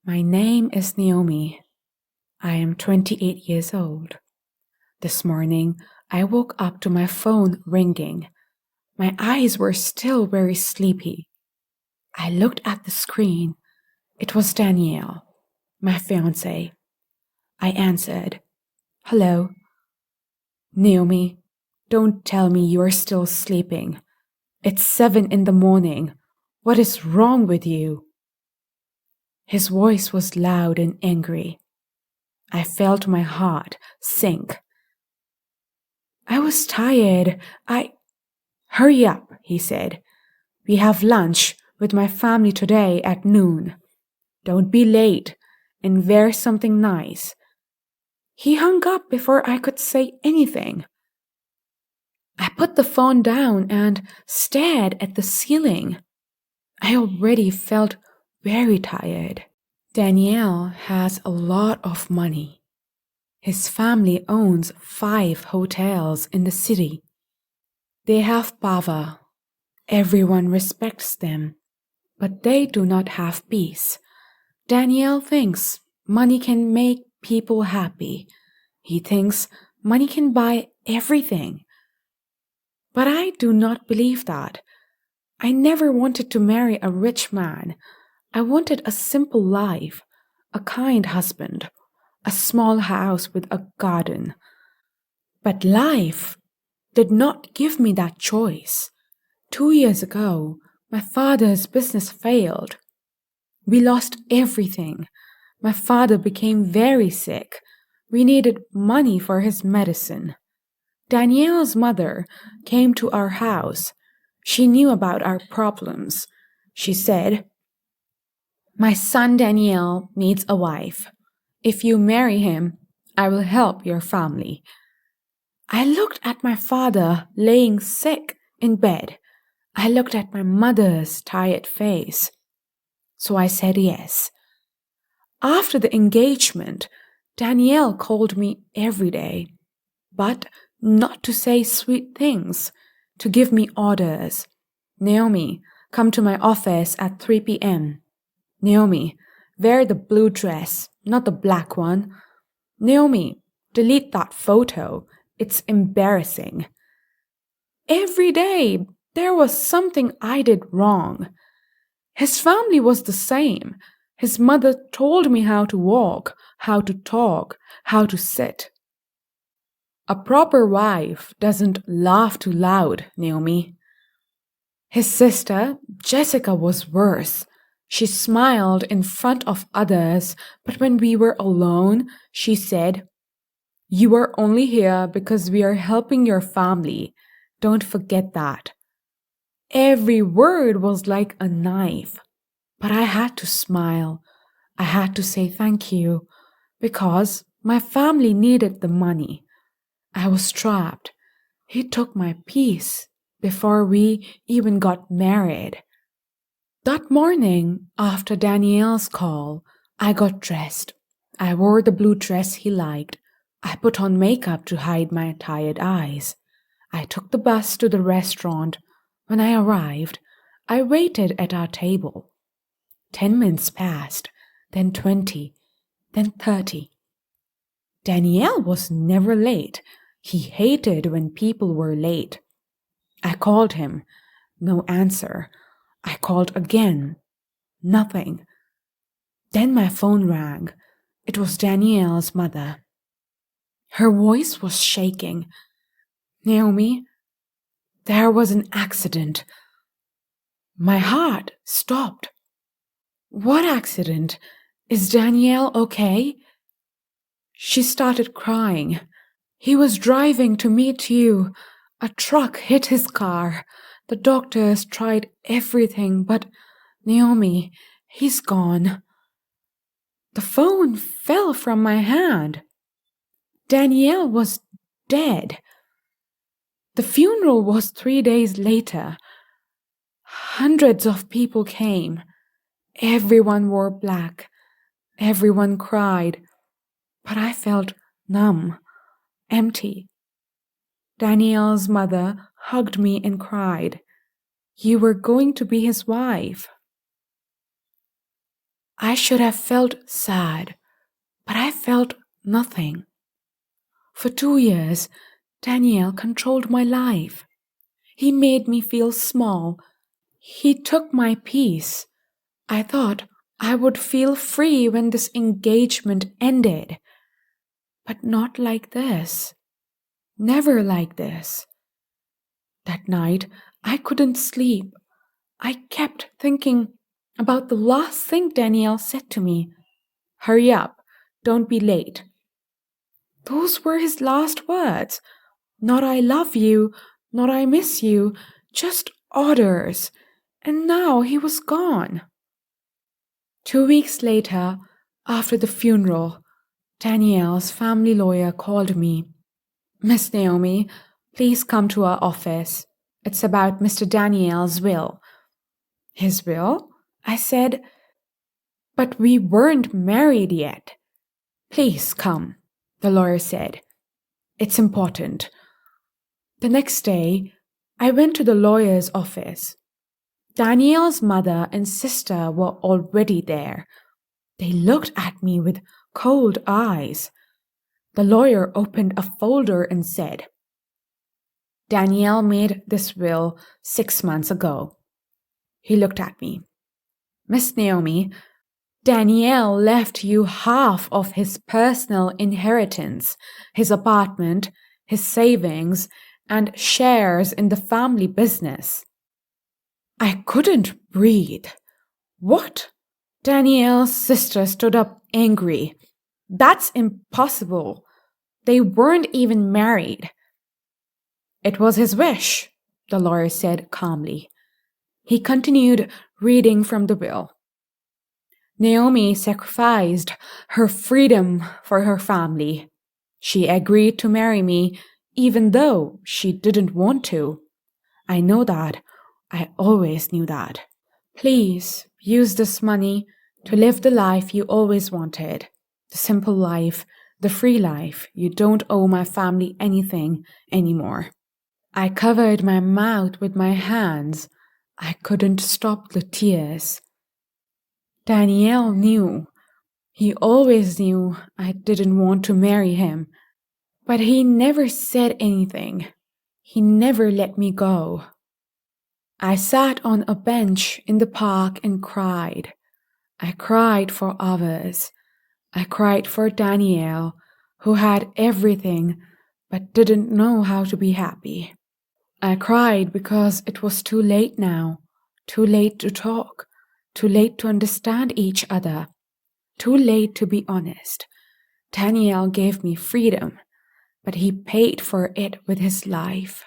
My name is Naomi. I am 28 years old. This morning, I woke up to my phone ringing. My eyes were still very sleepy. I looked at the screen. It was Danielle, my fiancé. I answered, "Hello." "Naomi, don't tell me you are still sleeping. It's 7 in the morning. What is wrong with you?" His voice was loud and angry. I felt my heart sink. I was tired. Hurry up, he said. "We have lunch with my family today at noon. Don't be late and wear something nice." He hung up before I could say anything. I put the phone down and stared at the ceiling. I already felt very tired. Danielle has a lot of money. His family owns 5 hotels in the city. They have power. Everyone respects them, but they do not have peace. Danielle thinks money can make people happy. He thinks money can buy everything. But I do not believe that. I never wanted to marry a rich man. I wanted a simple life, a kind husband, a small house with a garden. But life did not give me that choice. 2 years ago, my father's business failed. We lost everything. My father became very sick. We needed money for his medicine. Danielle's mother came to our house. She knew about our problems. She said, "My son Danielle needs a wife. If you marry him, I will help your family." I looked at my father laying sick in bed. I looked at my mother's tired face. So I said yes. After the engagement, Danielle called me every day, but not to say sweet things, to give me orders. "Naomi, come to my office at 3 p.m. Naomi, wear the blue dress, not the black one. Naomi, delete that photo. It's embarrassing." Every day, there was something I did wrong. His family was the same. His mother told me how to walk, how to talk, how to sit. A proper wife doesn't laugh too loud, Naomi. His sister, Jessica, was worse. She smiled in front of others, but when we were alone, she said, "You are only here because we are helping your family. Don't forget that." Every word was like a knife, but I had to smile. I had to say thank you because my family needed the money. I was trapped. He took my peace before we even got married. That morning, after Danielle's call, I got dressed. I wore the blue dress he liked. I put on makeup to hide my tired eyes. I took the bus to the restaurant. When I arrived, I waited at our table. 10 minutes passed, then 20, then 30. Danielle was never late. He hated when people were late. I called him. No answer. I called again. Nothing. Then my phone rang. It was Danielle's mother. Her voice was shaking. "Naomi, there was an accident." My heart stopped. "What accident? Is Danielle okay?" She started crying. "He was driving to meet you. A truck hit his car. The doctors tried everything, but Naomi, he's gone." The phone fell from my hand. Danielle was dead. The funeral was 3 days later. Hundreds of people came. Everyone wore black. Everyone cried. But I felt numb, empty. Danielle's mother hugged me and cried. "You were going to be his wife." I should have felt sad, but I felt nothing. For 2 years, Daniel controlled my life. He made me feel small. He took my peace. I thought I would feel free when this engagement ended. But not like this. Never like this. That night, I couldn't sleep. I kept thinking about the last thing Danielle said to me. Hurry up, don't be late. Those were his last words. Not I love you, not I miss you, just orders. And now he was gone. 2 weeks later, after the funeral, Danielle's family lawyer called me. Miss Naomi, please come to our office. It's about Mr. Daniel's will. His will? I said, but we weren't married yet. Please come, the lawyer said. It's important. The next day, I went to the lawyer's office. Daniel's mother and sister were already there. They looked at me with cold eyes. The lawyer opened a folder and said, Danielle made this will 6 months ago. He looked at me. Miss Naomi, Danielle left you half of his personal inheritance, his apartment, his savings, and shares in the family business. I couldn't breathe. What? Danielle's sister stood up angry. That's impossible. They weren't even married. It was his wish, the lawyer said calmly. He continued reading from the will. Naomi sacrificed her freedom for her family. She agreed to marry me even though she didn't want to. I know that. I always knew that. Please use this money to live the life you always wanted. The simple life, the free life. You don't owe my family anything anymore. I covered my mouth with my hands. I couldn't stop the tears. Daniel knew. He always knew I didn't want to marry him. But he never said anything. He never let me go. I sat on a bench in the park and cried. I cried for hours. I cried for Danielle, who had everything but didn't know how to be happy. I cried because it was too late now, too late to talk, too late to understand each other, too late to be honest. Daniel gave me freedom, but he paid for it with his life.